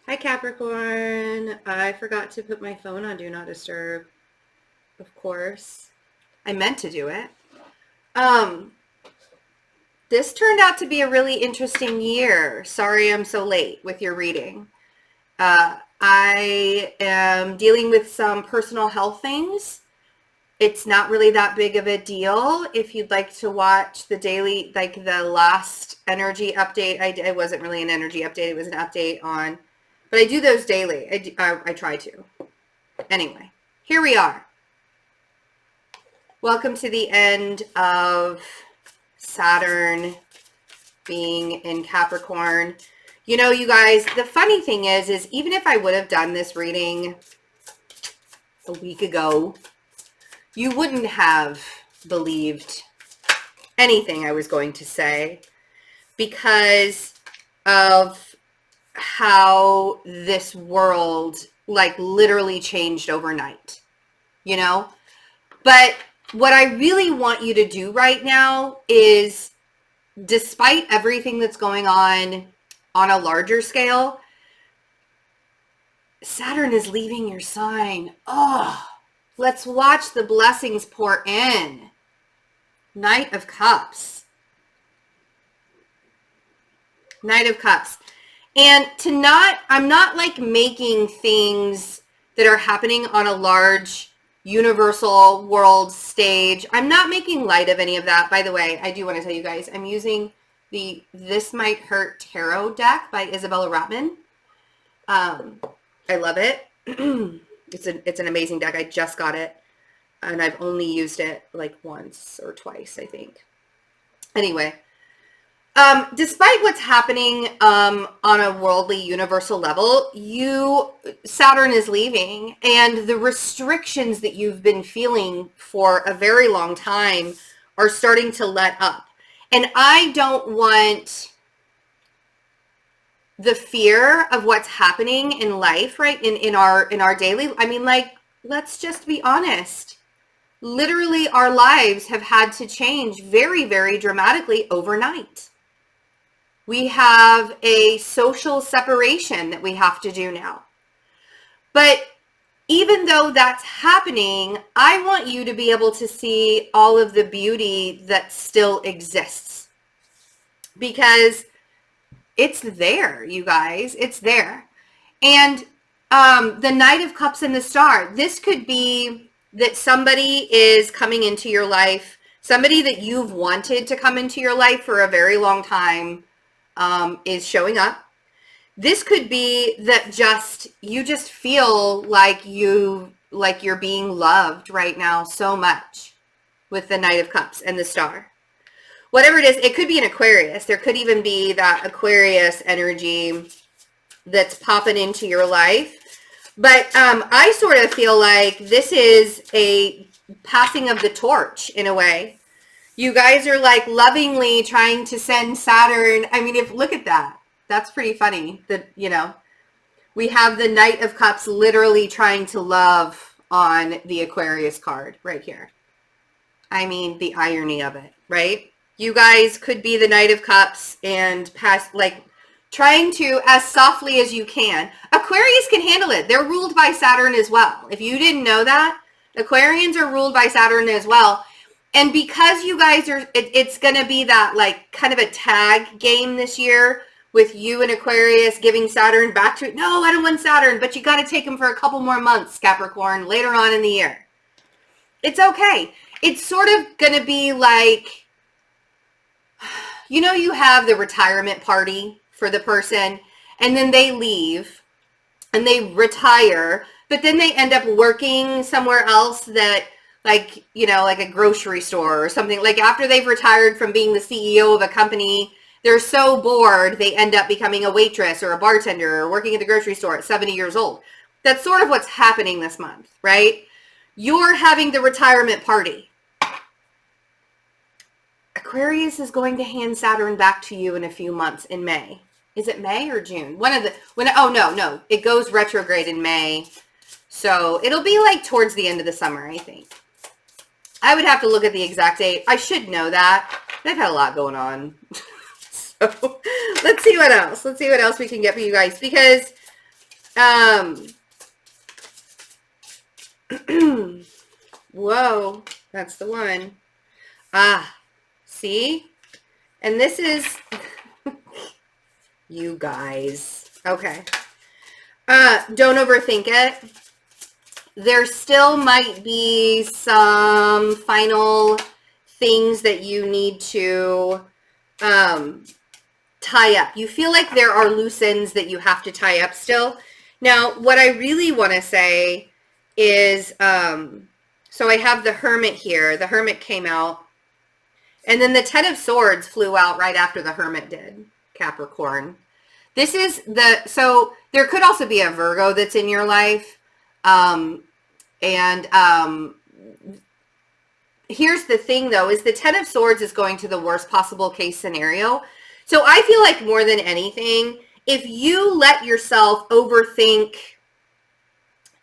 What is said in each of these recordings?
Hi Capricorn. I forgot to put my phone on Do Not Disturb. Of course. I meant to do it. Um, this turned out to be a really interesting year. Sorry I'm so late with your reading. I am dealing with some personal health things. It's not really that big of a deal. If you'd like to watch the daily, like the last energy update, it wasn't really an energy update. It was an update on, but I do those daily. I try to. Anyway, here we are. Welcome to the end of Saturn being in Capricorn. You know, you guys, the funny thing is even if I would have done this reading a week ago, you wouldn't have believed anything I was going to say because of how this world like literally changed overnight, you know? But what I really want you to do right now is, despite everything that's going on a larger scale, Saturn is leaving your sign. Oh, let's watch the blessings pour in. Knight of Cups. Knight of Cups. And I'm not like making things that are happening on a large universal world stage. I'm not making light of any of that. By the way, I do want to tell you guys, I'm using the This Might Hurt Tarot deck by Isabella Rotman. I love it. It's an amazing deck. I just got it and I've only used it like once or twice, I think. Anyway, despite what's happening on a worldly universal level, Saturn is leaving, and the restrictions that you've been feeling for a very long time are starting to let up. And I don't want the fear of what's happening in life, right? In our daily, I mean, like, let's just be honest. Literally, our lives have had to change very, very dramatically overnight. We have a social separation that we have to do now. But even though that's happening, I want you to be able to see all of the beauty that still exists. Because it's there, you guys. It's there. And the Knight of Cups and the Star, this could be that somebody is coming into your life, somebody that you've wanted to come into your life for a very long time, is showing up. This could be that you just feel like you're being loved right now so much with the Knight of Cups and the Star. Whatever it is, it could be an Aquarius. There could even be that Aquarius energy that's popping into your life. But I sort of feel like this is a passing of the torch in a way. You guys are like lovingly trying to send Saturn. I mean, look at that. That's pretty funny that, you know, we have the Knight of Cups literally trying to love on the Aquarius card right here. I mean, the irony of it, right? You guys could be the Knight of Cups and trying to, as softly as you can. Aquarius can handle it. They're ruled by Saturn as well. If you didn't know that, Aquarians are ruled by Saturn as well. And because you guys are, it's going to be that like kind of a tag game this year with you and Aquarius giving Saturn back to it. No, I don't want Saturn, but you got to take him for a couple more months, Capricorn, later on in the year. It's okay. It's sort of going to be like, you know, you have the retirement party for the person and then they leave and they retire, but then they end up working somewhere else that, like, you know, like a grocery store or something. Like after they've retired from being the CEO of a company, they're so bored, they end up becoming a waitress or a bartender or working at the grocery store at 70 years old. That's sort of what's happening this month, right? You're having the retirement party. Aquarius is going to hand Saturn back to you in a few months in May. Is it May or June? No. It goes retrograde in May. So it'll be like towards the end of the summer, I think. I would have to look at the exact date. I should know that. I've had a lot going on. So let's see what else. Let's see what else we can get for you guys. Because Whoa, that's the one. Ah, see? And this is, you guys. Okay. Don't overthink it. There still might be some final things that you need to tie up. You feel like there are loose ends that you have to tie up still. Now, what I really want to say is, so I have the Hermit here. The Hermit came out. And then the Ten of Swords flew out right after the Hermit did, Capricorn. This is so there could also be a Virgo that's in your life. Here's the thing though, is the Ten of Swords is going to the worst possible case scenario. So I feel like more than anything, if you let yourself overthink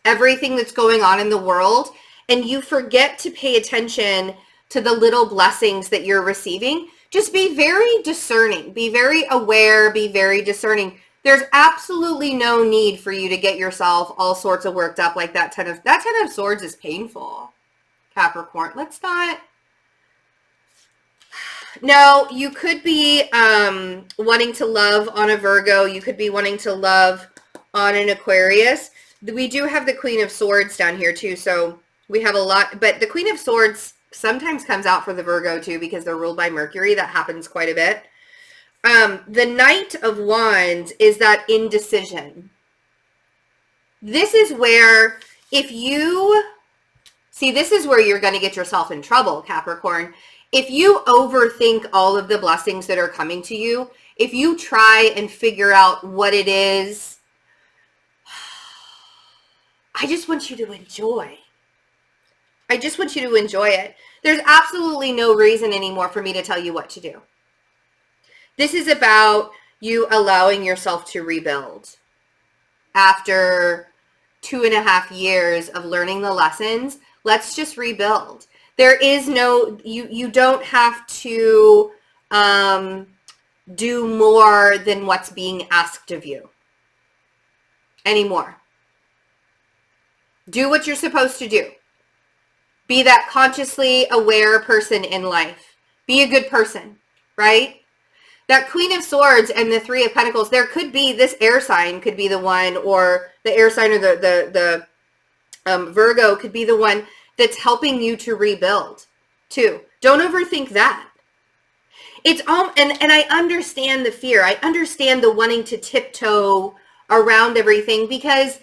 everything that's going on in the world and you forget to pay attention to the little blessings that you're receiving, just be very discerning, be very aware, be very discerning. There's absolutely no need for you to get yourself all sorts of worked up like that Ten of Swords is painful, Capricorn. Let's not. No, you could be wanting to love on a Virgo. You could be wanting to love on an Aquarius. We do have the Queen of Swords down here too, so we have a lot, but the Queen of Swords sometimes comes out for the Virgo too because they're ruled by Mercury. That happens quite a bit. The Knight of Wands is that indecision. This is where if you see, this is where you're going to get yourself in trouble, Capricorn. If you overthink all of the blessings that are coming to you, if you try and figure out what it is, I just want you to enjoy. I just want you to enjoy it. There's absolutely no reason anymore for me to tell you what to do. This is about you allowing yourself to rebuild. After 2.5 years of learning the lessons, let's just rebuild. There is no, you don't have to do more than what's being asked of you anymore. Do what you're supposed to do. Be that consciously aware person in life. Be a good person, right? That Queen of Swords and the Three of Pentacles, there could be, this air sign could be the one, or the air sign or the Virgo could be the one that's helping you to rebuild too. Don't overthink that. It's and I understand the fear. I understand the wanting to tiptoe around everything because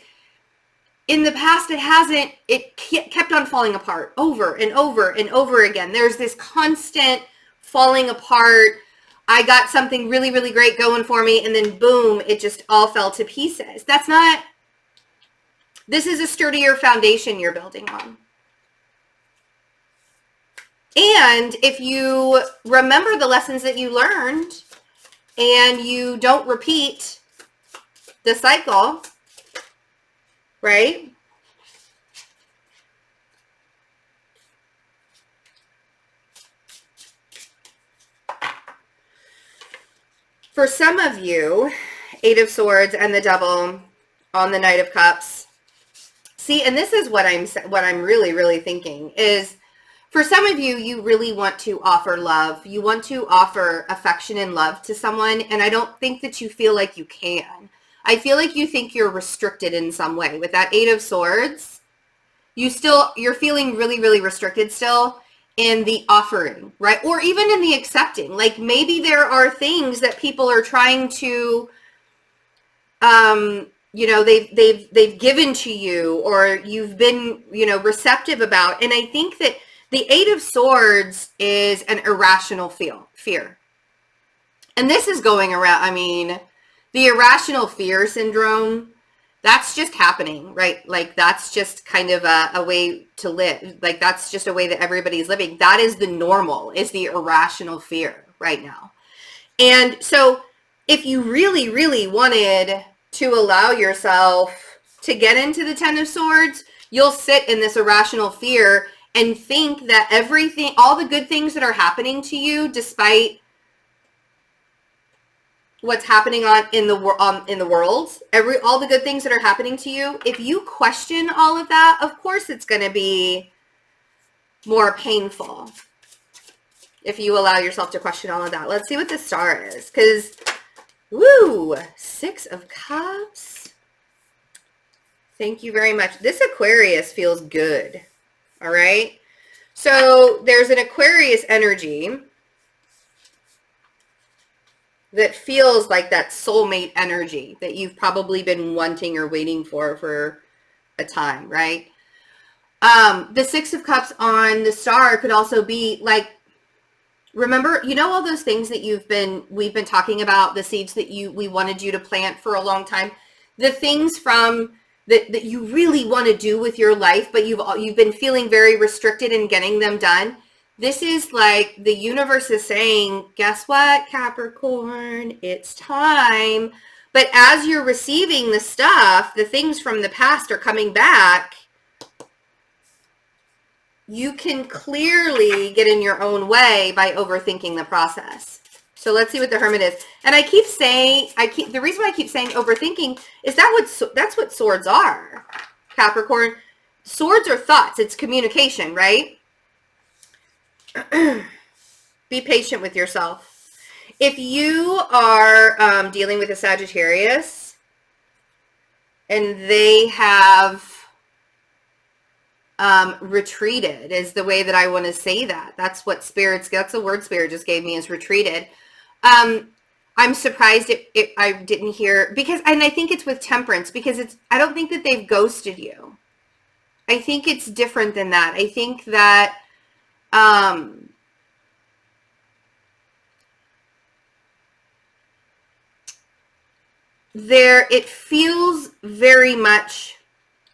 in the past, it kept on falling apart over and over and over again. There's this constant falling apart. I got something really, really great going for me, and then boom, it just all fell to pieces. That's not, this is a sturdier foundation you're building on. And if you remember the lessons that you learned and you don't repeat the cycle, right? For some of you, Eight of Swords and the Devil on the Knight of Cups. See, and this is what I'm really, really thinking is, for some of you, you really want to offer love. You want to offer affection and love to someone, and I don't think that you feel like you can. I feel like you think you're restricted in some way. With that Eight of Swords, you're feeling really, really restricted still in the offering, right? Or even in the accepting. Like maybe there are things that people are trying to, they've given to you, or you've been, receptive about. And I think that the Eight of Swords is an irrational fear. And this is going around, the irrational fear syndrome, that's just happening, right? Like that's just kind of a way to live. Like that's just a way that everybody's living. That is the normal, is the irrational fear right now. And so if you really, really wanted to allow yourself to get into the Ten of Swords, you'll sit in this irrational fear and think that everything, all the good things that are happening to you, despite what's happening in the world, all the good things that are happening to you, if you question all of that, of course it's going to be more painful if you allow yourself to question all of that. Let's see what the star is, because woo, 6 of Cups. Thank you very much. This Aquarius feels good. All right. So there's an Aquarius energy that feels like that soulmate energy that you've probably been wanting or waiting for a time, right? The 6 of Cups on the star could also be like, remember, you know, all those things that we've been talking about, the seeds that we wanted you to plant for a long time, the things that you really want to do with your life, but you've been feeling very restricted in getting them done. This is like the universe is saying, guess what, Capricorn, it's time. But as you're receiving the stuff, the things from the past are coming back. You can clearly get in your own way by overthinking the process. So let's see what the Hermit is. And I keep saying, the reason why I keep saying overthinking is that's what swords are, Capricorn. Swords are thoughts. It's communication, right? Be patient with yourself. If you are dealing with a Sagittarius and they have retreated, is the way that I want to say that. That's what that's the word Spirit just gave me, is retreated. I'm surprised I didn't hear, and I think it's with Temperance, because I don't think that they've ghosted you. I think it's different than that. I think that, it feels very much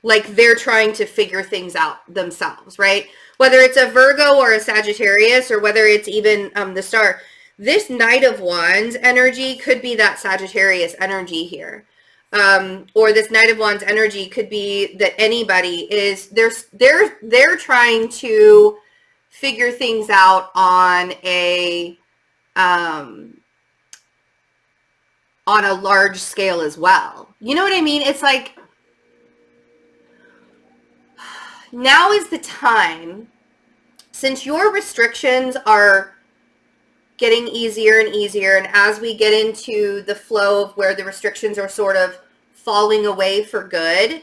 like they're trying to figure things out themselves, right? Whether it's a Virgo or a Sagittarius, or whether it's even the star. This Knight of Wands energy could be that Sagittarius energy here. Or this Knight of Wands energy could be that anybody is, they're trying to figure things out on a large scale as well. You know what I mean? It's like, now is the time, since your restrictions are getting easier and easier, and as we get into the flow of where the restrictions are sort of falling away for good,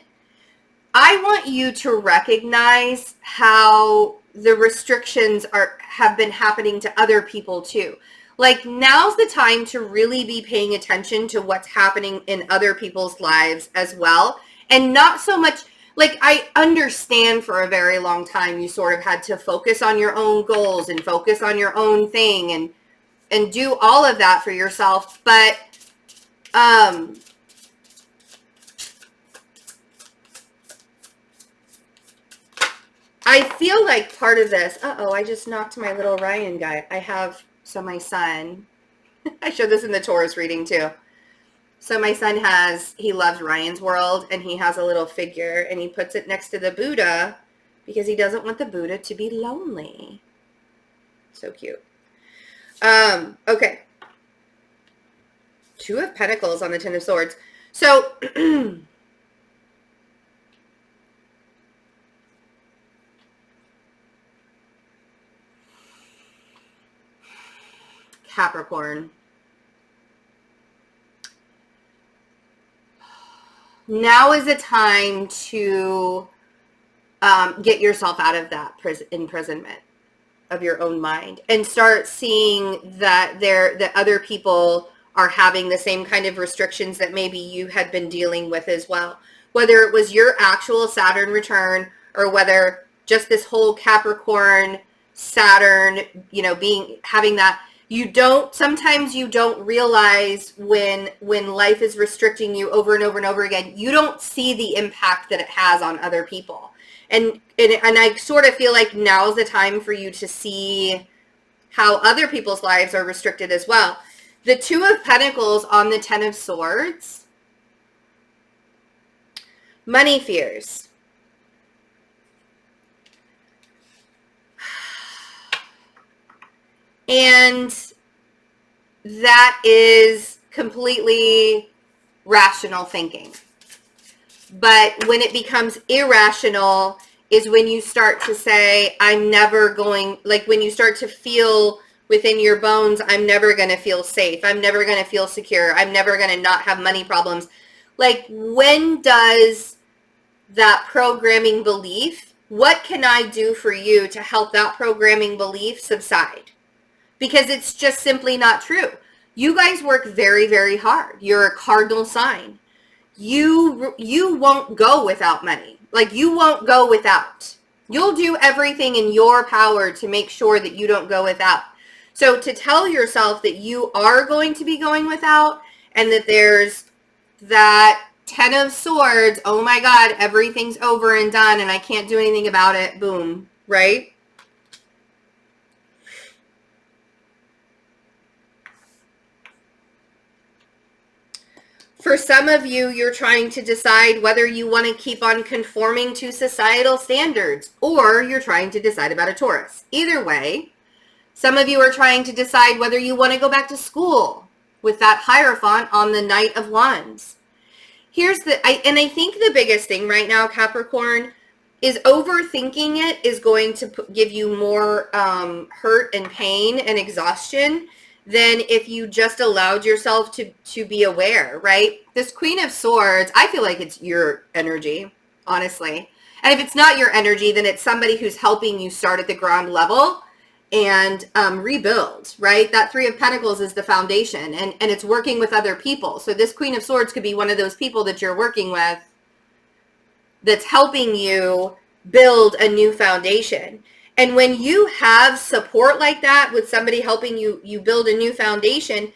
I want you to recognize how the restrictions have been happening to other people too. Like, now's the time to really be paying attention to what's happening in other people's lives as well, and not so much. Like, I understand for a very long time you sort of had to focus on your own goals and focus on your own thing and do all of that for yourself. But I feel like part of this, I just knocked my little Ryan guy. My son, I showed this in the Taurus reading too. So my son he loves Ryan's World, and he has a little figure, and he puts it next to the Buddha because he doesn't want the Buddha to be lonely. So cute. Okay. 2 of Pentacles on the 10 of Swords. So Capricorn. Now is the time to get yourself out of that imprisonment of your own mind, and start seeing that other people are having the same kind of restrictions that maybe you had been dealing with as well. Whether it was your actual Saturn return, or whether just this whole Capricorn Saturn, having that. Sometimes you don't realize when life is restricting you over and over and over again, you don't see the impact that it has on other people. And I sort of feel like now's the time for you to see how other people's lives are restricted as well. The 2 of Pentacles on the 10 of Swords. Money fears. And that is completely rational thinking. But when it becomes irrational is when you start to say, I'm never going, like when you start to feel within your bones, I'm never going to feel safe. I'm never going to feel secure. I'm never going to not have money problems. Like, when does that programming belief, what can I do for you to help that programming belief subside? Because it's just simply not true. You guys work very, very hard. You're a cardinal sign. You won't go without money. Like, you won't go without. You'll do everything in your power to make sure that you don't go without. So to tell yourself that you are going to be going without, and that there's that 10 of Swords, oh my God, everything's over and done and I can't do anything about it, boom, right? For some of you, you're trying to decide whether you want to keep on conforming to societal standards, or you're trying to decide about a Taurus. Either way, some of you are trying to decide whether you want to go back to school with that Hierophant on the Knight of Wands. Here's I think the biggest thing right now, Capricorn, is overthinking it is going to give you more hurt and pain and exhaustion than if you just allowed yourself to be aware, right? This Queen of Swords, I feel like it's your energy, honestly. And if it's not your energy, then it's somebody who's helping you start at the ground level and rebuild, right? That Three of Pentacles is the foundation, and it's working with other people. So this Queen of Swords could be one of those people that you're working with that's helping you build a new foundation. And when you have support like that with somebody helping you build a new foundation,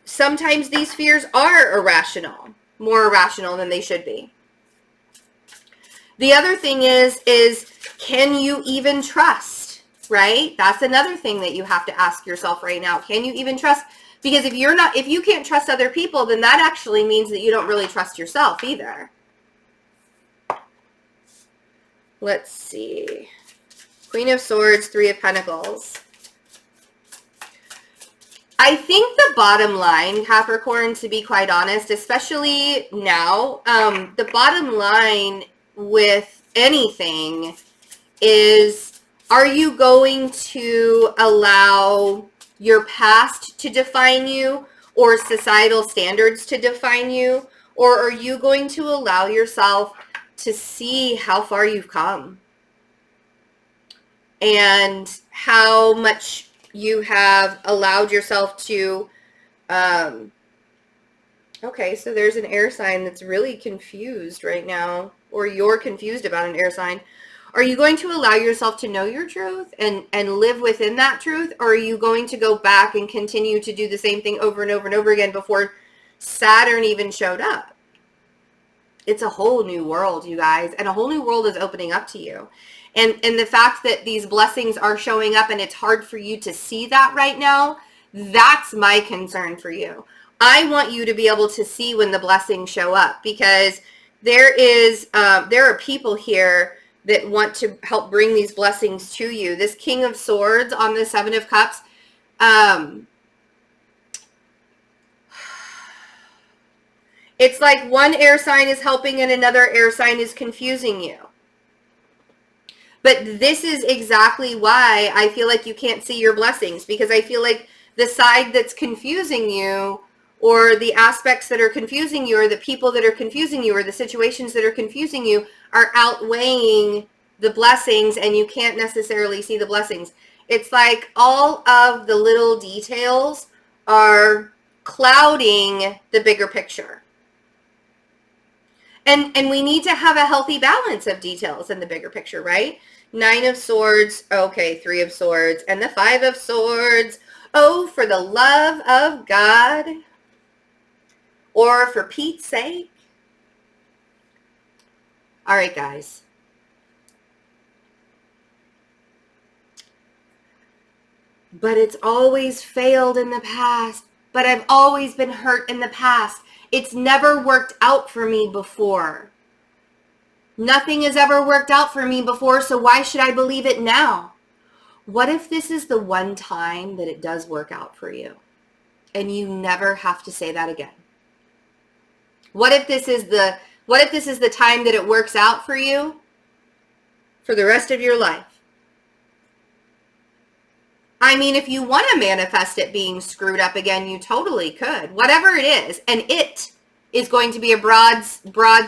sometimes these fears are irrational, more irrational than they should be. The other thing is can you even trust, right? That's another thing that you have to ask yourself right now. Can you even trust? Because if you can't trust other people, then that actually means that you don't really trust yourself either. Let's see. Queen of Swords, Three of Pentacles. I think the bottom line, Capricorn, to be quite honest, especially now, the bottom line with anything is, are you going to allow your past to define you or societal standards to define you? Or are you going to allow yourself to see how far you've come and how much you have allowed yourself to, okay, so there's an air sign that's really confused right now, or you're confused about an air sign. Are you going to allow yourself to know your truth and live within that truth? Or are you going to go back and continue to do the same thing over and over and over again before Saturn even showed up? It's a whole new world, you guys, and a whole new world is opening up to you. And the fact that these blessings are showing up and it's hard for you to see that right now, that's my concern for you. I want you to be able to see when the blessings show up, because there are people here that want to help bring these blessings to you. This King of Swords on the Seven of Cups, it's like one air sign is helping and another air sign is confusing you. But this is exactly why I feel like you can't see your blessings, because I feel like the side that's confusing you, or the aspects that are confusing you, or the people that are confusing you, or the situations that are confusing you are outweighing the blessings, and you can't necessarily see the blessings. It's like all of the little details are clouding the bigger picture. And we need to have a healthy balance of details in the bigger picture, right? Nine of Swords, okay, Three of Swords, and the Five of Swords. Oh, for the love of God, or for Pete's sake. All right, guys. But it's always failed in the past. But I've always been hurt in the past. It's never worked out for me before. Nothing has ever worked out for me before, so why should I believe it now? What if this is the one time that it does work out for you? and you never have to say that again? What if this is the time that it works out for you for the rest of your life? I mean, if you want to manifest it being screwed up again, you totally could. Whatever it is, and it is going to be a broad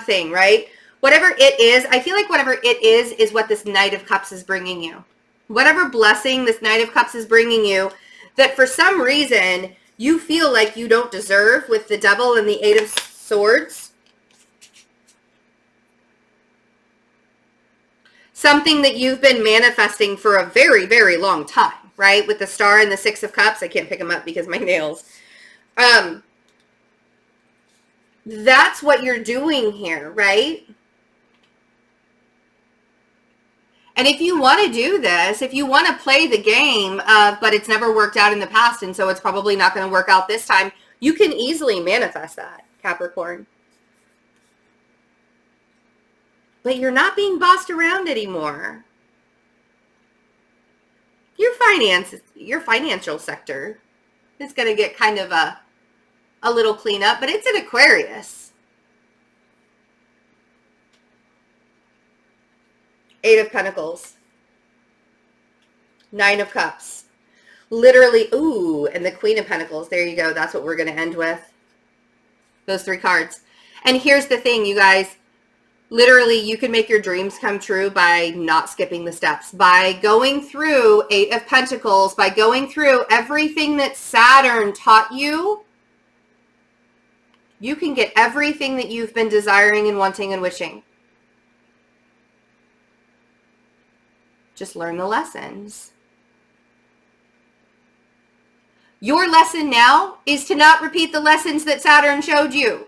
thing, right? Whatever it is, I feel like whatever it is what this Knight of Cups is bringing you. Whatever blessing this Knight of Cups is bringing you, that for some reason you feel like you don't deserve, with the Devil and the Eight of Swords. Something that you've been manifesting for a very, very long time, right? With the Star and the Six of Cups. I can't pick them up because my nails. That's what you're doing here, right? And if you want to do this, if you want to play the game of, but it's never worked out in the past, and so it's probably not going to work out this time, you can easily manifest that, Capricorn. But you're not being bossed around anymore. Your financial sector is going to get kind of a little cleanup, but it's an Aquarius. Eight of Pentacles. Nine of Cups. Literally, ooh, and the Queen of Pentacles. There you go. That's what we're going to end with. Those three cards. And here's the thing, you guys. Literally, you can make your dreams come true by not skipping the steps. By going through Eight of Pentacles, by going through everything that Saturn taught you, you can get everything that you've been desiring and wanting and wishing. Just learn the lessons. Your lesson now is to not repeat the lessons that Saturn showed you.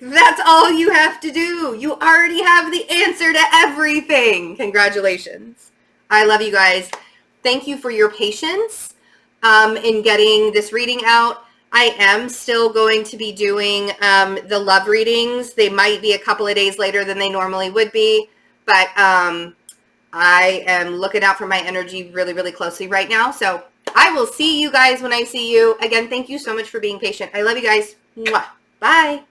That's all you have to do. You already have the answer to everything. Congratulations. I love you guys. Thank you for your patience in getting this reading out. I am still going to be doing the love readings. They might be a couple of days later than they normally would be. But I am looking out for my energy really, really closely right now. So I will see you guys when I see you. Again, thank you so much for being patient. I love you guys. Mwah. Bye.